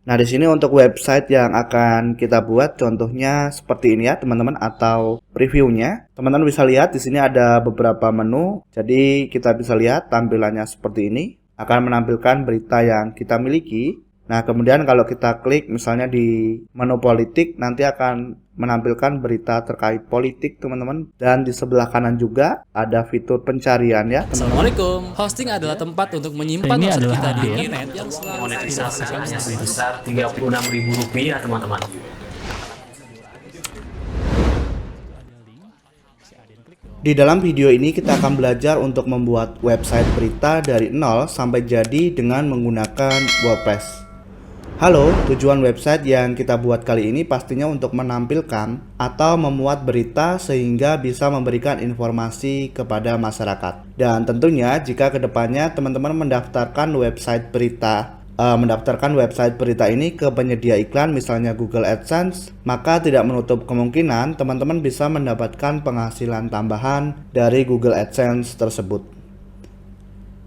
Nah, di sini untuk website yang akan kita buat contohnya seperti ini ya, teman-teman, atau previewnya. Teman-teman bisa lihat di sini ada beberapa menu. Jadi kita bisa lihat tampilannya seperti ini. Akan menampilkan berita yang kita miliki. Nah, kemudian kalau kita klik misalnya di menu politik, nanti akan menampilkan berita terkait politik, teman-teman. Dan di sebelah kanan juga ada fitur pencarian ya, teman-teman. Assalamualaikum. Hosting adalah tempat untuk menyimpan Ini website adalah kita di update. internet yang selalu Monetisasi hanya sebesar Rp36.000 teman-teman. Di dalam video ini kita akan belajar untuk membuat website berita dari nol sampai jadi dengan menggunakan WordPress. Halo, tujuan website yang kita buat kali ini pastinya untuk menampilkan atau memuat berita sehingga bisa memberikan informasi kepada masyarakat. Dan tentunya jika kedepannya teman-teman mendaftarkan website berita ini ke penyedia iklan misalnya Google AdSense, maka tidak menutup kemungkinan teman-teman bisa mendapatkan penghasilan tambahan dari Google AdSense tersebut.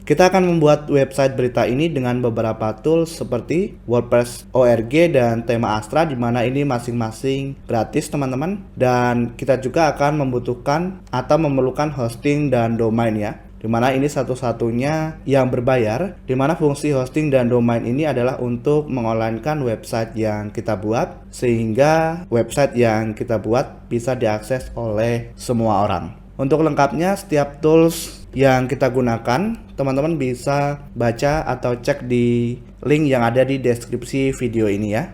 Kita akan membuat website berita ini dengan beberapa tools seperti WordPress org dan tema Astra, di mana ini masing-masing gratis teman-teman, dan kita juga akan membutuhkan atau memerlukan hosting dan domain ya, dimana ini satu-satunya yang berbayar, dimana fungsi hosting dan domain ini adalah untuk mengonlinekan website yang kita buat sehingga website yang kita buat bisa diakses oleh semua orang. Untuk lengkapnya setiap tools yang kita gunakan teman-teman bisa baca atau cek di link yang ada di deskripsi video ini ya.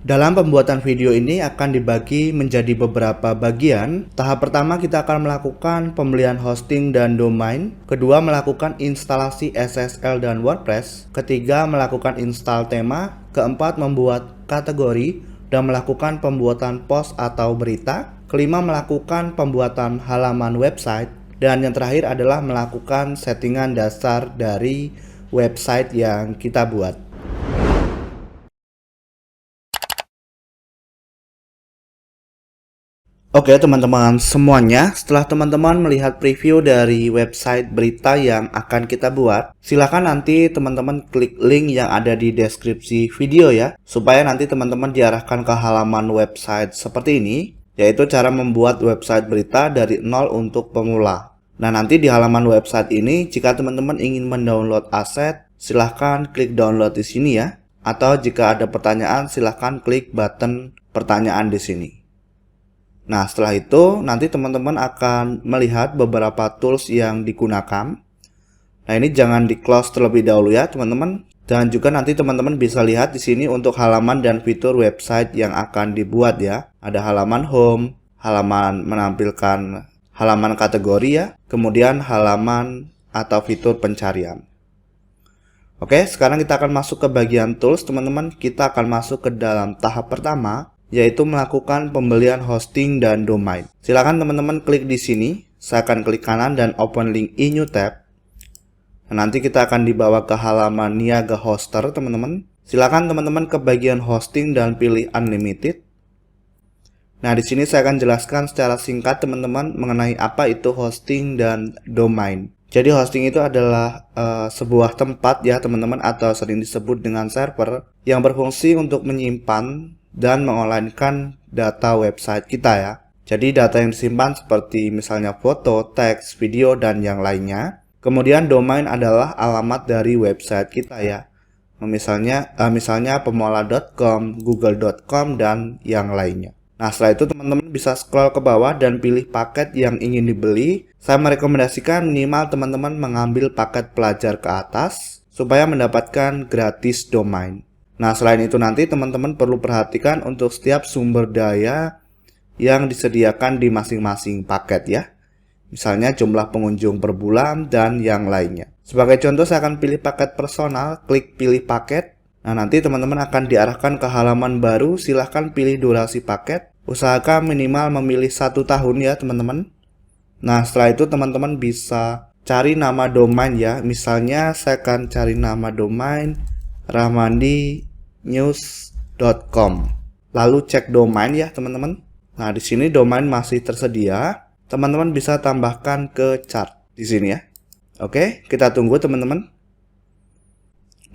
Dalam pembuatan video ini akan dibagi menjadi beberapa bagian. Tahap pertama kita akan melakukan pembelian hosting dan domain. Kedua melakukan instalasi SSL dan WordPress. Ketiga melakukan install tema. Keempat membuat kategori dan melakukan pembuatan post atau berita. Kelima melakukan pembuatan halaman website. Dan yang terakhir adalah melakukan settingan dasar dari website yang kita buat. Oke teman-teman semuanya, setelah teman-teman melihat preview dari website berita yang akan kita buat, silahkan nanti teman-teman klik link yang ada di deskripsi video ya, supaya nanti teman-teman diarahkan ke halaman website seperti ini, yaitu cara membuat website berita dari nol untuk pemula. Nah, nanti di halaman website ini, jika teman-teman ingin mendownload aset, silahkan klik download di sini ya. Atau jika ada pertanyaan, silahkan klik button pertanyaan di sini. Nah, setelah itu nanti teman-teman akan melihat beberapa tools yang digunakan. Nah, ini jangan di close terlebih dahulu ya, teman-teman. Dan juga nanti teman-teman bisa lihat di sini untuk halaman dan fitur website yang akan dibuat ya. Ada halaman home, halaman menampilkan halaman kategori ya, kemudian halaman atau fitur pencarian. Oke, sekarang kita akan masuk ke bagian tools, teman-teman. Kita akan masuk ke dalam tahap pertama, yaitu melakukan pembelian hosting dan domain. Silakan teman-teman klik di sini. Saya akan klik kanan dan open link in new tab. Nah, nanti kita akan dibawa ke halaman Niaga Hoster, teman-teman. Silakan teman-teman ke bagian hosting dan pilih unlimited. Nah, di sini saya akan jelaskan secara singkat teman-teman mengenai apa itu hosting dan domain. Jadi hosting itu adalah sebuah tempat ya teman-teman, atau sering disebut dengan server yang berfungsi untuk menyimpan dan mengonlinekan data website kita ya. Jadi data yang disimpan seperti misalnya foto, teks, video, dan yang lainnya. Kemudian domain adalah alamat dari website kita ya. Misalnya pemula.com, google.com, dan yang lainnya. Nah, setelah itu teman-teman bisa scroll ke bawah dan pilih paket yang ingin dibeli. Saya merekomendasikan minimal teman-teman mengambil paket pelajar ke atas supaya mendapatkan gratis domain. Nah, selain itu nanti teman-teman perlu perhatikan untuk setiap sumber daya yang disediakan di masing-masing paket ya. Misalnya jumlah pengunjung per bulan dan yang lainnya. Sebagai contoh saya akan pilih paket personal, klik pilih paket. Nah, nanti teman-teman akan diarahkan ke halaman baru, silahkan pilih durasi paket. Usahakan minimal memilih 1 tahun ya teman-teman. Nah, setelah itu teman-teman bisa cari nama domain ya. Misalnya saya akan cari nama domain rahmandinews.com. Lalu cek domain ya teman-teman. Nah, di sini domain masih tersedia. Teman-teman bisa tambahkan ke chart di sini ya. Oke, kita tunggu teman-teman.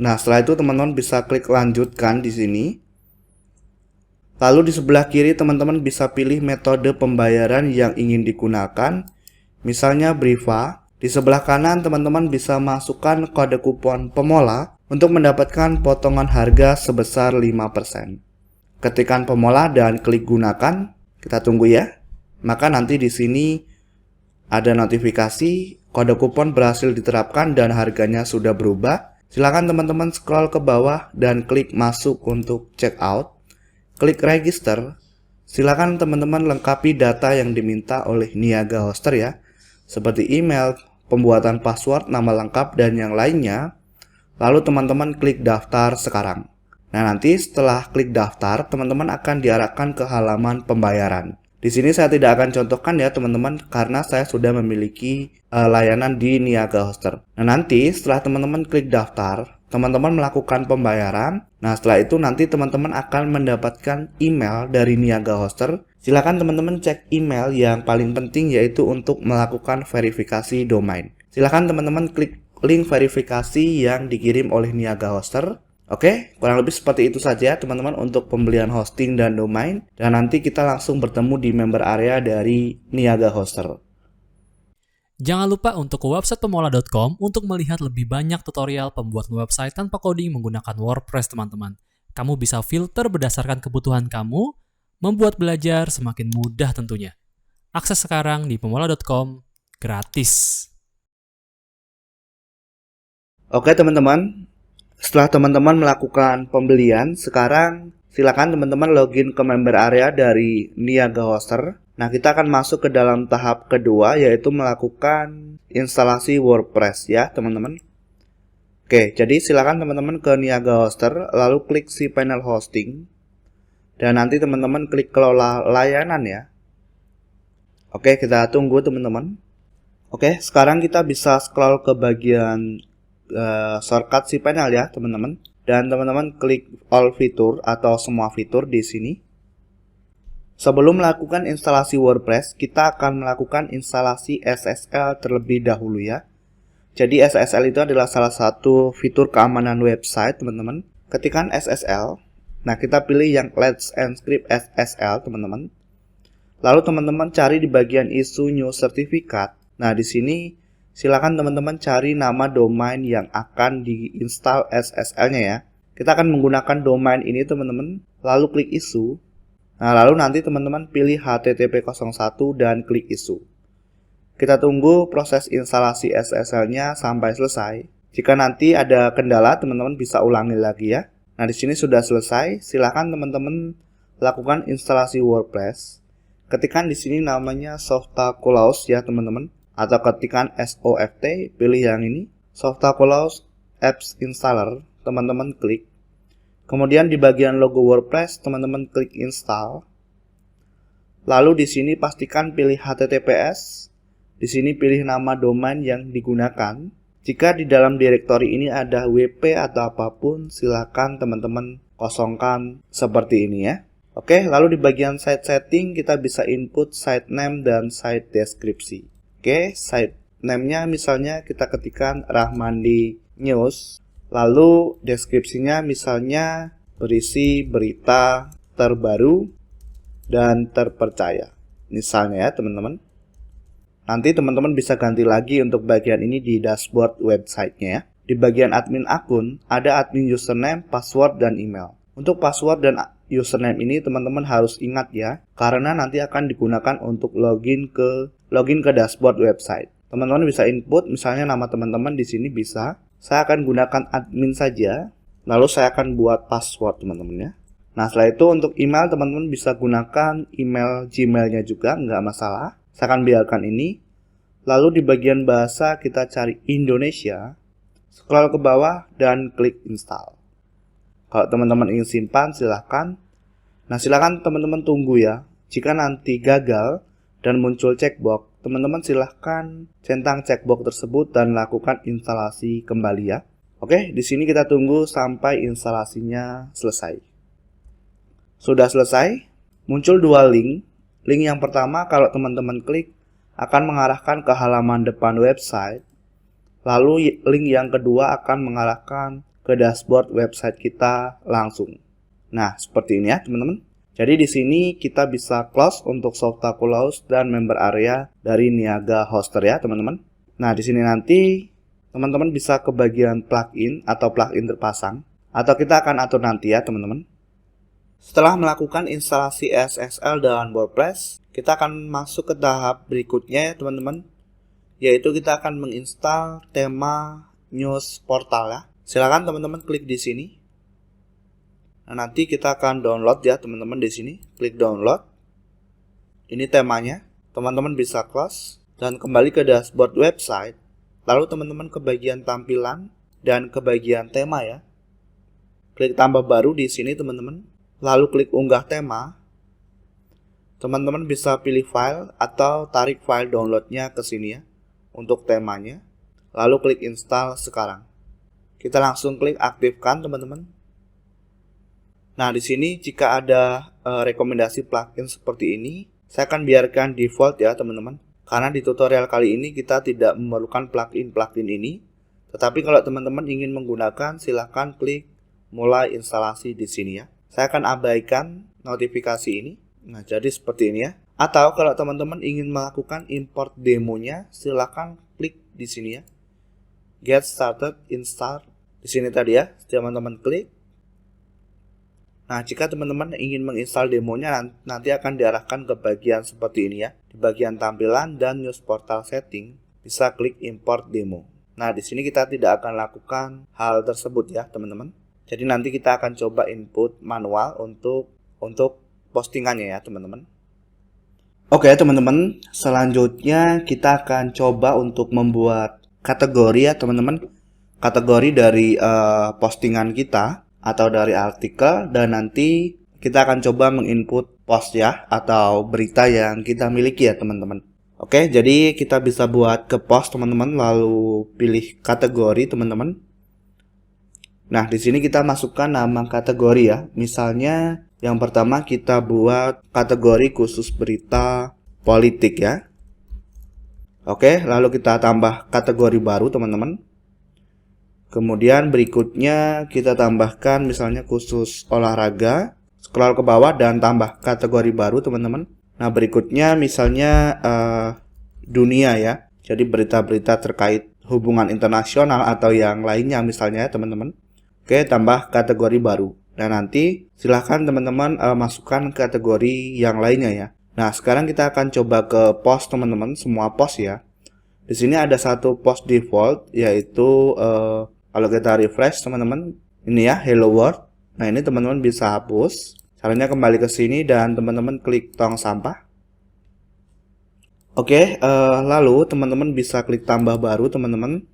Nah, setelah itu teman-teman bisa klik lanjutkan di sini. Lalu di sebelah kiri teman-teman bisa pilih metode pembayaran yang ingin digunakan. Misalnya Briva. Di sebelah kanan teman-teman bisa masukkan kode kupon Pemola untuk mendapatkan potongan harga sebesar 5%. Ketikkan Pemola dan klik gunakan. Kita tunggu ya. Maka nanti di sini ada notifikasi kode kupon berhasil diterapkan dan harganya sudah berubah. Silakan teman-teman scroll ke bawah dan klik masuk untuk check out. Klik register. Silakan teman-teman lengkapi data yang diminta oleh Niaga Hoster ya. Seperti email, pembuatan password, nama lengkap, dan yang lainnya. Lalu teman-teman klik daftar sekarang. Nah, nanti setelah klik daftar, teman-teman akan diarahkan ke halaman pembayaran. Di sini saya tidak akan contohkan ya teman-teman, karena saya sudah memiliki layanan di Niaga Hoster. Nah, nanti setelah teman-teman klik daftar, teman-teman melakukan pembayaran. Nah, setelah itu nanti teman-teman akan mendapatkan email dari Niaga Hoster. Silakan teman-teman cek email yang paling penting, yaitu untuk melakukan verifikasi domain. Silakan teman-teman klik link verifikasi yang dikirim oleh Niaga Hoster. Oke, kurang lebih seperti itu saja teman-teman untuk pembelian hosting dan domain. Dan nanti kita langsung bertemu di member area dari Niaga Hoster. Jangan lupa untuk ke website pemola.com untuk melihat lebih banyak tutorial pembuatan website tanpa coding menggunakan WordPress, teman-teman. Kamu bisa filter berdasarkan kebutuhan kamu, membuat belajar semakin mudah tentunya. Akses sekarang di pemola.com gratis. Oke teman-teman, setelah teman-teman melakukan pembelian, sekarang silakan teman-teman login ke member area dari Niaga Hoster. Nah, kita akan masuk ke dalam tahap kedua, yaitu melakukan instalasi WordPress ya teman-teman. Oke, jadi silakan teman-teman ke Niaga Hoster, lalu klik si panel hosting. Dan nanti teman-teman klik kelola layanan ya. Oke, kita tunggu teman-teman. Oke, sekarang kita bisa scroll ke bagian shortcut si panel ya teman-teman. Dan teman-teman klik all fitur atau semua fitur di sini. Sebelum melakukan instalasi WordPress, kita akan melakukan instalasi SSL terlebih dahulu ya. Jadi SSL itu adalah salah satu fitur keamanan website teman-teman. Ketikkan SSL. Nah, kita pilih yang Let's Encrypt SSL, teman-teman. Lalu teman-teman cari di bagian isu new certificate. Nah, di sini silakan teman-teman cari nama domain yang akan diinstal SSL-nya ya. Kita akan menggunakan domain ini, teman-teman. Lalu klik isu. Nah, lalu nanti teman-teman pilih HTTP01 dan klik isu. Kita tunggu proses instalasi SSL-nya sampai selesai. Jika nanti ada kendala, teman-teman bisa ulangi lagi ya. Nah, di sini sudah selesai. Silakan teman-teman lakukan instalasi WordPress. Ketikkan di sini namanya Softaculous ya, teman-teman. Atau ketikkan SOFT, pilih yang ini. Softaculous Apps Installer, teman-teman klik. Kemudian di bagian logo WordPress, teman-teman klik install. Lalu di sini pastikan pilih HTTPS. Di sini pilih nama domain yang digunakan. Jika di dalam direktori ini ada WP atau apapun, silakan teman-teman kosongkan seperti ini ya. Oke, lalu di bagian site setting kita bisa input site name dan site deskripsi. Oke, site name-nya misalnya kita ketikkan Rahmandi News. Lalu deskripsinya misalnya berisi berita terbaru dan terpercaya. Misalnya ya teman-teman. Nanti teman-teman bisa ganti lagi untuk bagian ini di dashboard websitenya ya. Di bagian admin akun, ada admin username, password, dan email. Untuk password dan username ini teman-teman harus ingat ya, karena nanti akan digunakan untuk login ke dashboard website. Teman-teman bisa input, misalnya nama teman-teman di sini bisa. Saya akan gunakan admin saja, lalu saya akan buat password teman-teman ya. Nah, setelah itu untuk email teman-teman bisa gunakan email Gmail-nya juga, nggak masalah. Saya akan biarkan ini. Lalu di bagian bahasa kita cari Indonesia. Scroll ke bawah dan klik install. Kalau teman-teman ingin simpan silahkan. Nah, silahkan teman-teman tunggu ya. Jika nanti gagal dan muncul checkbox, teman-teman silahkan centang checkbox tersebut dan lakukan instalasi kembali ya. Oke, di sini kita tunggu sampai instalasinya selesai. Sudah selesai. Muncul dua link. Link yang pertama kalau teman-teman klik akan mengarahkan ke halaman depan website. Lalu link yang kedua akan mengarahkan ke dashboard website kita langsung. Nah, seperti ini ya, teman-teman. Jadi di sini kita bisa close untuk Softaculous dan member area dari Niaga Hoster ya, teman-teman. Nah, di sini nanti teman-teman bisa ke bagian plugin atau plugin terpasang, atau kita akan atur nanti ya, teman-teman. Setelah melakukan instalasi SSL dan WordPress, kita akan masuk ke tahap berikutnya ya, teman-teman, yaitu kita akan menginstal tema news portal ya. Silakan teman-teman klik di sini. Nah, nanti kita akan download ya, teman-teman, di sini. Klik download. Ini temanya. Teman-teman bisa close dan kembali ke dashboard website. Lalu teman-teman ke bagian tampilan dan ke bagian tema ya. Klik tambah baru di sini, teman-teman. Lalu klik unggah tema. Teman-teman bisa pilih file atau tarik file downloadnya ke sini ya untuk temanya. Lalu klik install sekarang. Kita langsung klik aktifkan, teman-teman. Nah, di sini jika ada rekomendasi plugin seperti ini, saya akan biarkan default ya, teman-teman. Karena di tutorial kali ini kita tidak memerlukan plugin ini. Tetapi kalau teman-teman ingin menggunakan, silahkan klik mulai instalasi di sini ya. Saya akan abaikan notifikasi ini. Nah, jadi seperti ini ya. Atau kalau teman-teman ingin melakukan import demonya, silahkan klik di sini ya. Get started install. Di sini tadi ya, teman-teman klik. Nah, jika teman-teman ingin menginstal demonya, nanti akan diarahkan ke bagian seperti ini ya. Di bagian tampilan dan news portal setting, bisa klik import demo. Nah, di sini kita tidak akan lakukan hal tersebut ya, teman-teman. Jadi nanti kita akan coba input manual untuk postingannya ya, teman-teman. Oke, teman-teman. Selanjutnya kita akan coba untuk membuat kategori ya, teman-teman. Kategori dari postingan kita atau dari artikel, dan nanti kita akan coba menginput post ya atau berita yang kita miliki ya, teman-teman. Oke, jadi kita bisa buat ke post, teman-teman, lalu pilih kategori, teman-teman. Nah, di sini kita masukkan nama kategori ya. Misalnya yang pertama kita buat kategori khusus berita politik ya. Oke, lalu kita tambah kategori baru, teman-teman. Kemudian berikutnya kita tambahkan misalnya khusus olahraga. Scroll ke bawah dan tambah kategori baru, teman-teman. Nah, berikutnya misalnya dunia ya. Jadi berita-berita terkait hubungan internasional atau yang lainnya misalnya ya, teman-teman. Oke, tambah kategori baru. Dan nanti silahkan teman-teman masukkan kategori yang lainnya ya. Nah, sekarang kita akan coba ke post, teman-teman, semua post ya. Di sini ada satu post default, yaitu kalau kita refresh, teman-teman, ini ya, hello world. Nah, ini teman-teman bisa hapus. Caranya kembali ke sini dan teman-teman klik tong sampah. Oke, lalu teman-teman bisa klik tambah baru, teman-teman.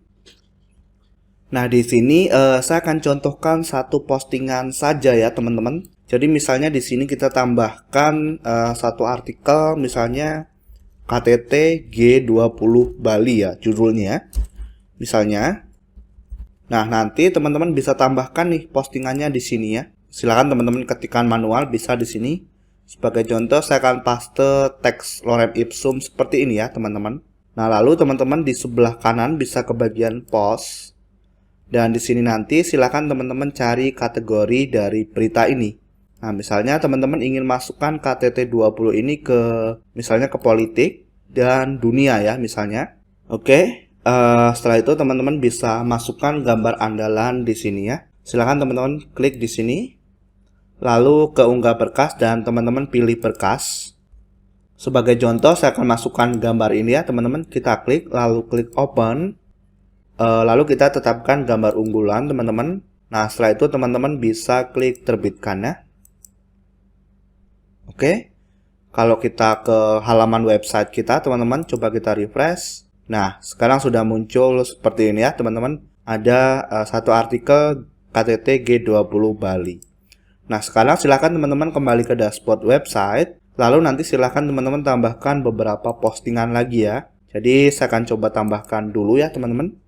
Nah, di sini saya akan contohkan satu postingan saja ya, teman-teman. Jadi misalnya di sini kita tambahkan satu artikel, misalnya KTT G20 Bali ya, judulnya. Misalnya. Nah, nanti teman-teman bisa tambahkan nih postingannya di sini ya. Silakan teman-teman ketikkan manual, bisa di sini. Sebagai contoh, saya akan paste teks lorem ipsum seperti ini ya, teman-teman. Nah, lalu teman-teman di sebelah kanan bisa ke bagian post. Dan di sini nanti silakan teman-teman cari kategori dari berita ini. Nah, misalnya teman-teman ingin masukkan KTT 20 ini ke misalnya ke politik dan dunia ya, misalnya. Oke. Setelah itu teman-teman bisa masukkan gambar andalan di sini ya. Silahkan teman-teman klik di sini, lalu ke unggah berkas dan teman-teman pilih berkas. Sebagai contoh saya akan masukkan gambar ini ya, teman-teman. Kita klik, lalu klik open, lalu kita tetapkan gambar unggulan, teman-teman. Nah, setelah itu teman-teman bisa klik terbitkan ya. Oke. Kalau kita ke halaman website kita, teman-teman, coba kita refresh. Nah, sekarang sudah muncul seperti ini ya, teman-teman. Ada satu artikel KTT G20 Bali. Nah, sekarang silakan teman-teman kembali ke dashboard website. Lalu nanti silakan teman-teman tambahkan beberapa postingan lagi ya. Jadi, saya akan coba tambahkan dulu ya, teman-teman.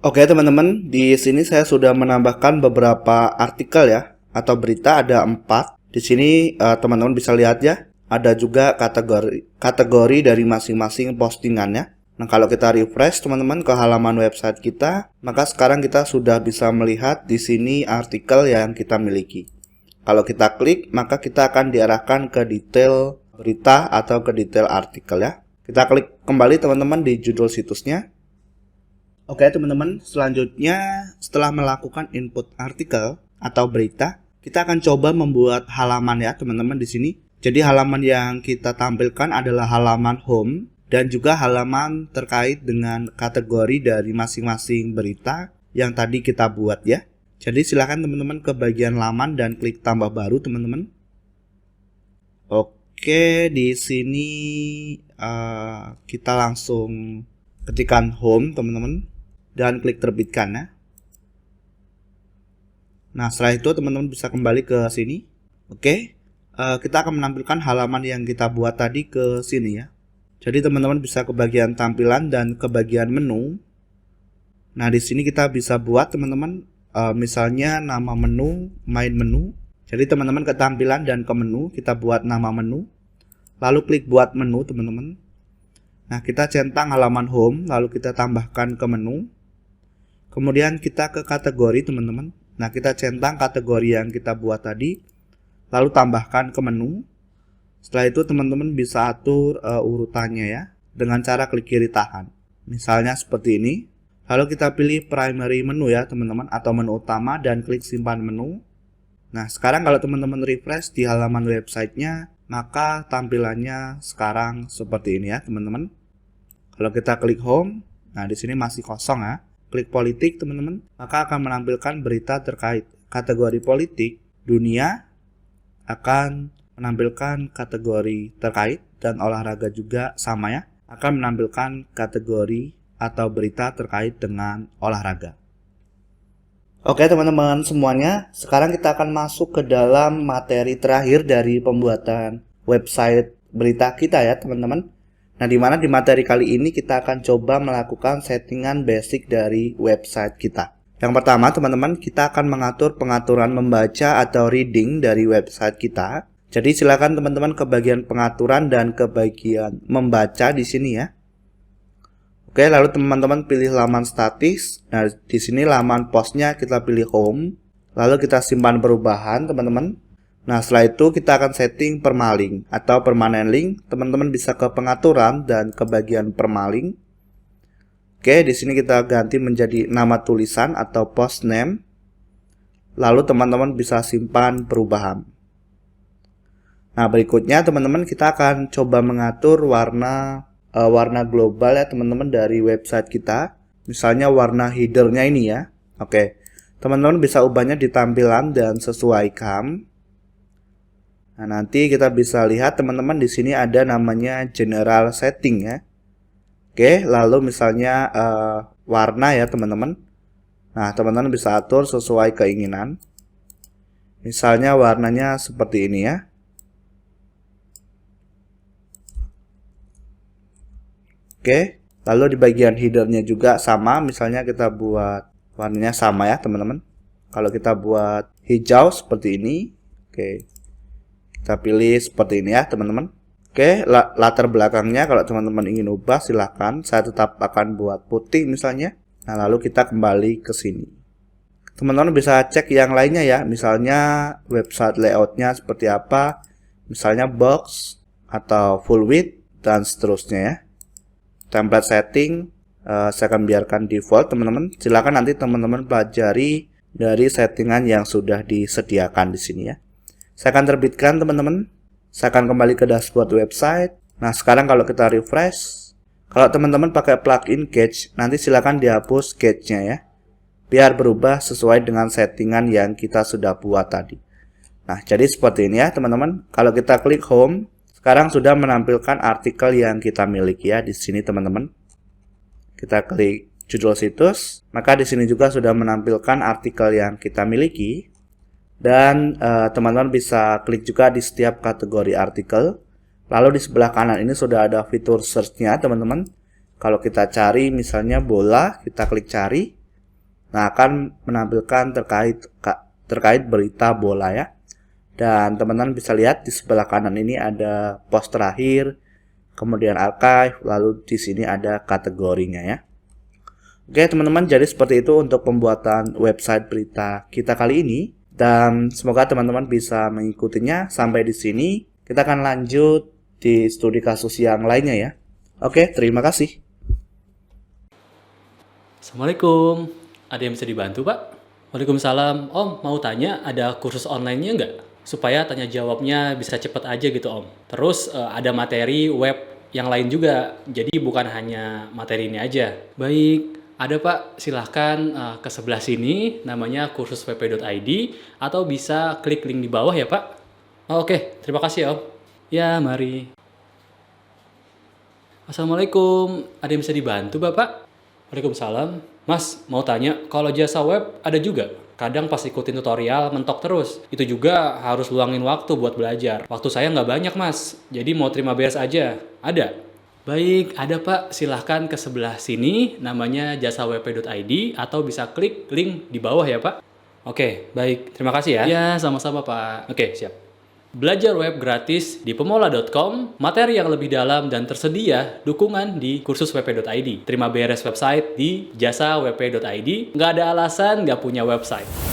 Oke, teman-teman. Di sini saya sudah menambahkan beberapa artikel ya, atau berita, ada 4. Di sini teman-teman bisa lihat ya. Ada juga kategori dari masing-masing postingannya. Nah, kalau kita refresh teman-teman ke halaman website kita, maka sekarang kita sudah bisa melihat di sini artikel yang kita miliki. Kalau kita klik, maka kita akan diarahkan ke detail berita atau ke detail artikel ya. Kita klik kembali teman-teman di judul situsnya. Oke teman-teman, selanjutnya setelah melakukan input artikel atau berita, kita akan coba membuat halaman ya teman-teman di sini. Jadi halaman yang kita tampilkan adalah halaman home dan juga halaman terkait dengan kategori dari masing-masing berita yang tadi kita buat ya. Jadi silakan teman-teman ke bagian laman dan klik tambah baru teman-teman. Oke, di sini kita langsung ketikkan home teman-teman dan klik terbitkan ya. Nah, setelah itu teman-teman bisa kembali ke sini. Oke, kita akan menampilkan halaman yang kita buat tadi ke sini ya. Jadi teman-teman bisa ke bagian tampilan dan ke bagian menu. Nah, di sini kita bisa buat teman-teman misalnya nama menu, main menu. Jadi teman-teman ke tampilan dan ke menu, kita buat nama menu. Lalu klik buat menu teman-teman. Nah, kita centang halaman home, lalu kita tambahkan ke menu. Kemudian kita ke kategori teman-teman. Nah, kita centang kategori yang kita buat tadi, lalu tambahkan ke menu. Setelah itu teman-teman bisa atur urutannya ya, dengan cara klik kiri tahan. Misalnya seperti ini. Lalu kita pilih primary menu ya teman-teman, atau menu utama dan klik simpan menu. Nah, sekarang kalau teman-teman refresh di halaman websitenya, maka tampilannya sekarang seperti ini ya teman-teman. Kalau kita klik home, nah di sini masih kosong ya. Klik politik teman-teman, maka akan menampilkan berita terkait kategori politik. Dunia akan menampilkan kategori terkait, dan olahraga juga sama ya, akan menampilkan kategori atau berita terkait dengan olahraga. Oke teman-teman semuanya, sekarang kita akan masuk ke dalam materi terakhir dari pembuatan website berita kita ya teman-teman. Nah, dimana di materi kali ini kita akan coba melakukan settingan basic dari website kita. Yang pertama teman-teman, kita akan mengatur pengaturan membaca atau reading dari website kita. Jadi silakan teman-teman ke bagian pengaturan dan ke bagian membaca di sini ya. Oke, lalu teman-teman pilih laman statis. Nah, di sini laman postnya kita pilih home. Lalu kita simpan perubahan teman-teman. Nah, setelah itu kita akan setting permalink atau permanent link. Teman-teman bisa ke pengaturan dan ke bagian permalink. Oke, di sini kita ganti menjadi nama tulisan atau post name. Lalu teman-teman bisa simpan perubahan. Nah, berikutnya teman-teman kita akan coba mengatur warna global ya teman-teman dari website kita. Misalnya warna headernya ini ya. Oke, teman-teman bisa ubahnya di tampilan dan sesuaikan. Nah, nanti kita bisa lihat teman-teman di sini ada namanya general setting ya. Oke, lalu misalnya warna ya teman-teman. Nah, teman-teman bisa atur sesuai keinginan. Misalnya warnanya seperti ini ya. Oke, lalu di bagian headernya juga sama, misalnya kita buat warnanya sama ya teman-teman. Kalau kita buat hijau seperti ini, oke, kita pilih seperti ini ya teman-teman. Oke, latar belakangnya kalau teman-teman ingin ubah silahkan, saya tetap akan buat putih misalnya. Nah, lalu kita kembali ke sini. Teman-teman bisa cek yang lainnya ya, misalnya website layoutnya seperti apa, misalnya box atau full width dan seterusnya ya. Template setting saya akan biarkan default teman-teman. Silakan nanti teman-teman pelajari dari settingan yang sudah disediakan di sini ya. Saya akan terbitkan teman-teman. Saya akan kembali ke dashboard website. Nah, sekarang kalau kita refresh, kalau teman-teman pakai plugin Catch, nanti silakan dihapus Catch-nya ya, biar berubah sesuai dengan settingan yang kita sudah buat tadi. Nah, jadi seperti ini ya teman-teman. Kalau kita klik home, sekarang sudah menampilkan artikel yang kita miliki ya di sini teman-teman. Kita klik judul situs, maka di sini juga sudah menampilkan artikel yang kita miliki. Dan teman-teman bisa klik juga di setiap kategori artikel. Lalu di sebelah kanan ini sudah ada fitur search-nya teman-teman. Kalau kita cari misalnya bola, kita klik cari. Nah, akan menampilkan terkait berita bola ya. Dan teman-teman bisa lihat di sebelah kanan ini ada post terakhir, kemudian archive, lalu di sini ada kategorinya ya. Oke teman-teman, jadi seperti itu untuk pembuatan website berita kita kali ini. Dan semoga teman-teman bisa mengikutinya sampai di sini. Kita akan lanjut di studi kasus yang lainnya ya. Oke, terima kasih. Assalamualaikum. Ada yang bisa dibantu, Pak? Waalaikumsalam. Om, mau tanya ada kursus online-nya nggak? Supaya tanya jawabnya bisa cepet aja gitu, Om. Terus ada materi web yang lain juga. Jadi bukan hanya materi ini aja. Baik. Ada Pak, silahkan ke sebelah sini, namanya kursus wp.id, atau bisa klik link di bawah ya Pak. Oh, oke, terima kasih Om. Ya, mari. Assalamualaikum, ada yang bisa dibantu Bapak? Waalaikumsalam. Mas, mau tanya, kalau jasa web ada juga? Kadang pas ikutin tutorial mentok terus. Itu juga harus luangin waktu buat belajar. Waktu saya nggak banyak Mas, jadi mau terima beres aja. Ada? Baik, ada Pak. Silahkan ke sebelah sini, namanya jasawp.id, atau bisa klik link di bawah ya Pak. Oke, baik. Terima kasih ya. Ya, sama-sama Pak. Oke, siap. Belajar web gratis di pemola.com, materi yang lebih dalam dan tersedia dukungan di kursus wp.id. Terima beres website di jasawp.id. Nggak ada alasan nggak punya website.